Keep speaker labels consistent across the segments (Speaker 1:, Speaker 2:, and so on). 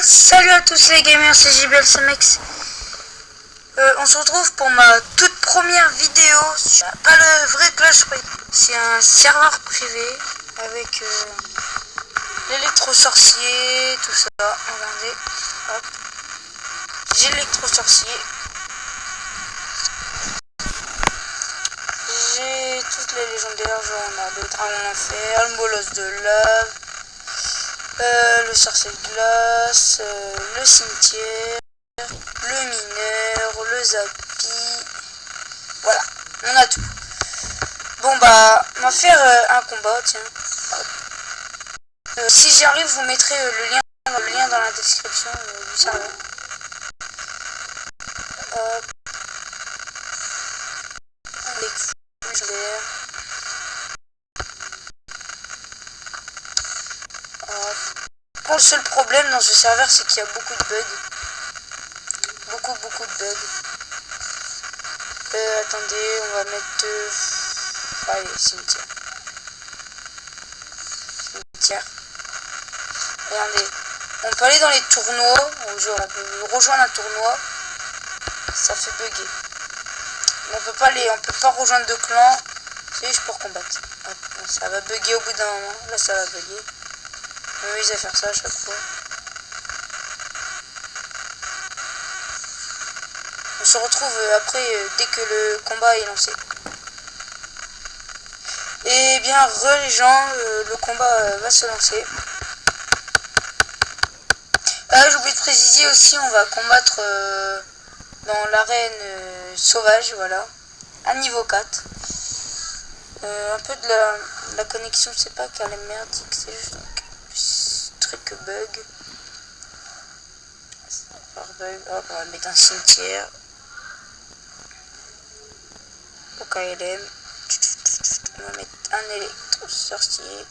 Speaker 1: Salut à tous les gamers, c'est JBLCMX. On se retrouve pour ma toute première vidéo sur pas le vrai Clash Royale. C'est un serveur privé avec l'électro-sorcier, tout ça. Regardez, hop. J'ai l'électro-sorcier. J'ai toutes les légendaires, genre on a le dragon d'enfer, le molosse de lave, le sorcier de glace, le cimetière, le mineur, le zappy. Voilà, on a tout. Bon bah, on va faire un combat, tiens. Si j'y arrive, vous mettrez le lien dans la description du serveur. Hop. Les légendaires. Hop. Bon, le seul problème dans ce serveur, c'est qu'il y a beaucoup de bugs. Beaucoup de bugs. Attendez, on va mettre... allez, cimetière. Regardez, on peut aller dans les tournois, genre on peut rejoindre un tournoi, ça fait bugger. Mais on peut pas rejoindre de clan, c'est juste pour combattre. Hop, ça va bugger au bout d'un moment, là ça va bugger. On m'amuse à faire ça à chaque fois. On se retrouve après, dès que le combat est lancé. Et bien, les gens, le combat va se lancer. J'ai oublié de préciser aussi, on va combattre dans l'arène sauvage, voilà, à niveau 4. Un peu de la connexion, je sais pas car elle est merdique, c'est juste un truc bug. Hop, on va mettre un cimetière. Au KLM. On va mettre un électro-sorcier.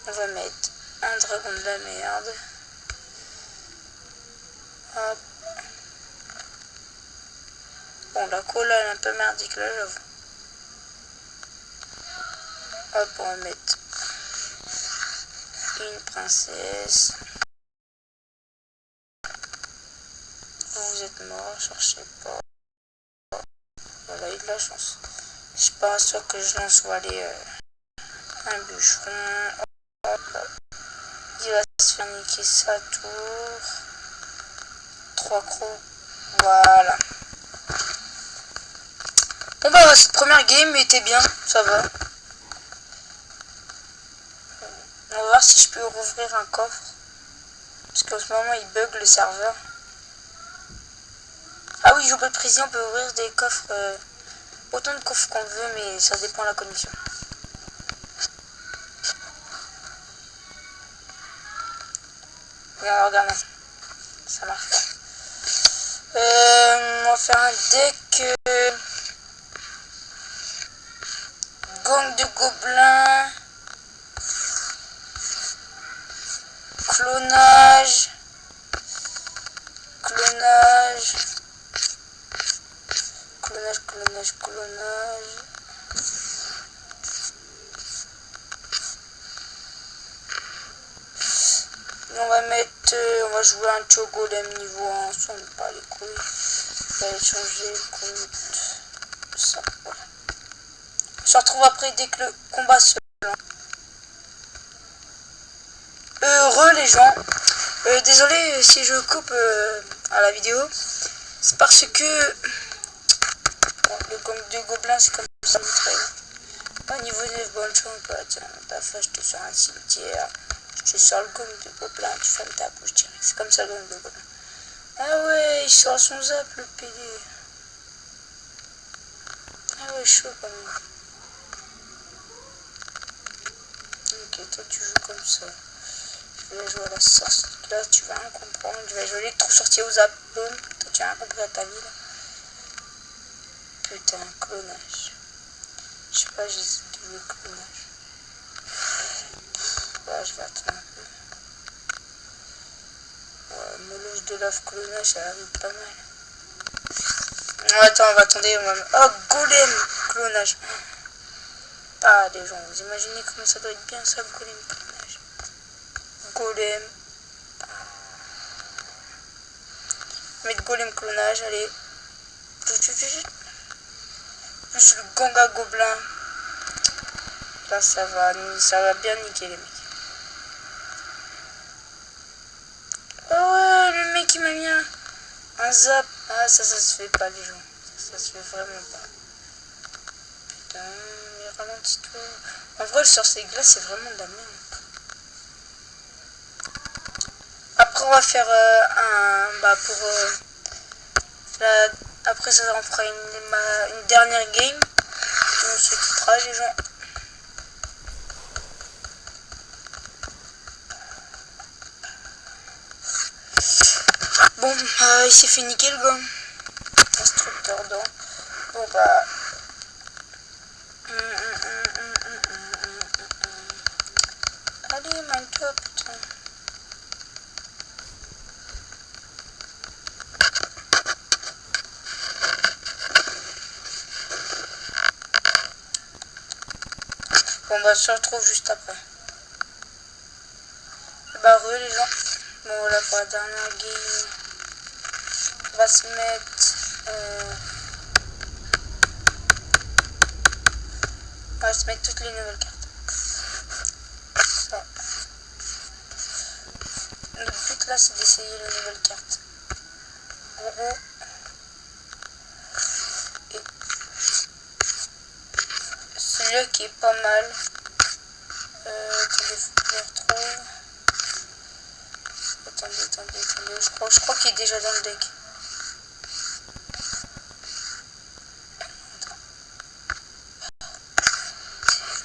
Speaker 1: On va mettre un dragon de la merde. Hop. Bon, la cola elle est un peu merdique là, j'avoue. Hop, on va mettre une princesse. Vous êtes mort, cherchez pas. Voilà, il a eu de la chance. Je sais pas, soit que je lance ou aller un bûcheron. Hop. Il va se faire niquer sa tour. 3 crocs. Voilà. Bon bah cette première game était bien, ça va. On va voir si je peux rouvrir un coffre. Parce qu'en ce moment il bug le serveur. Ah oui, j'ai oublié de préciser, on peut ouvrir des coffres, autant de coffres qu'on veut, mais ça dépend de la connexion. Regarde, ça marche pas. On va faire un deck gang de gobelins, clonage. On va jouer un Chogolem niveau 1, ça on pas les couilles. On va changer contre ça. Voilà. On se retrouve après dès que le combat se lance. Heureux les gens. Désolé si je coupe à la vidéo. C'est parce que bon, le gang de gobelins c'est comme ça. Au niveau 9, bonne chance, tiens, ta face, je te sors un cimetière. Je te sors le gang de gobelins, tu fermes ta bouche direct. C'est comme ça le gang de gobelins. Ah ouais, il sort son zap, le PD. Ah ouais, chaud quand même. Ok, toi tu joues comme ça. Je vais jouer à la sorcière. Là, tu vas rien comprendre. Je vais jouer l'électro-sorcier aux zap. Boum. Toi, tu as rien compris à ta vie là. Putain, clonage. Je sais pas, j'hésite de jouer clonage. Là, je vais attendre un peu. Ouais, molosse de lave clonage, ça arrive pas mal. Non, attends, on va attendre. Oh, golem clonage. Ah, les gens, vous imaginez comment ça doit être bien ça, golem clonage. Golem. mettre golem clonage, allez. Plus le ganga gobelin. Là ça va bien niquer les mecs. Oh ouais, le mec il m'a mis un zap. Ah ça se fait pas les gens. Ça se fait vraiment pas. Putain, mais ralentis-toi. En vrai le sur ces glaces c'est vraiment de la merde. Après on va faire après ça on fera une dernière game. On se quittera les gens. Bon il s'est fait niquer le gars. Instructeur d'or. Bon bah allez mind-toi putain. Bon bah on se retrouve juste après. Bah les gens. Bon voilà pour la dernière game. On va se mettre toutes les nouvelles cartes. Ça. Le but là c'est d'essayer les nouvelles cartes. Bourreau. Et celui-là qui est pas mal. Attendez, faut que je le retrouve. Attendez. Je crois qu'il est déjà dans le deck.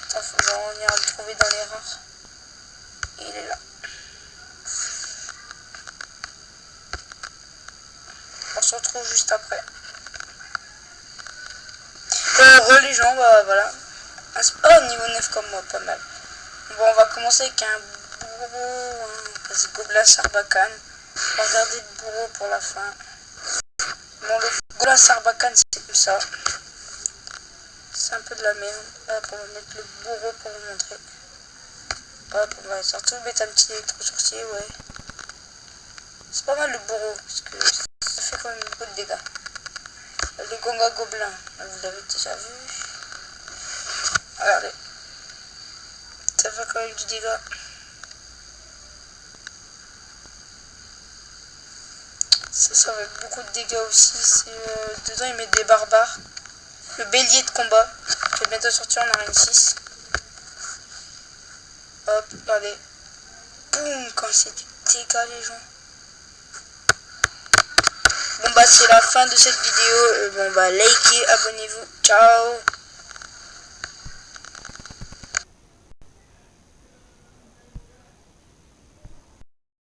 Speaker 1: Putain, faut venir le trouver dans les rares. Et il est là. On se retrouve juste après. Les gens, bah voilà. Oh, niveau 9 comme moi, pas mal. Bon, on va commencer avec un bourreau, gobelin Sarbacane. On va regarder le bourreau pour la fin. Bon, le gobelin Sarbacane, c'est comme ça. C'est un peu de la merde. Hop, on va mettre le bourreau pour vous montrer. Hop, on va surtout mettre un petit électro-sorcier, ouais. C'est pas mal le bourreau, parce que ça fait quand même beaucoup de dégâts. Le ganga gobelin, vous l'avez déjà vu. Regardez. Ça fait quand même du dégât. Ça fait beaucoup de dégâts aussi. Dedans, il met des barbares. Le bélier de combat, qui va bientôt sortir en arène 6. Hop, regardez. Boum, quand c'est du dégât, les gens. Bon, bah, c'est la fin de cette vidéo. Bon, bah, likez, abonnez-vous. Ciao.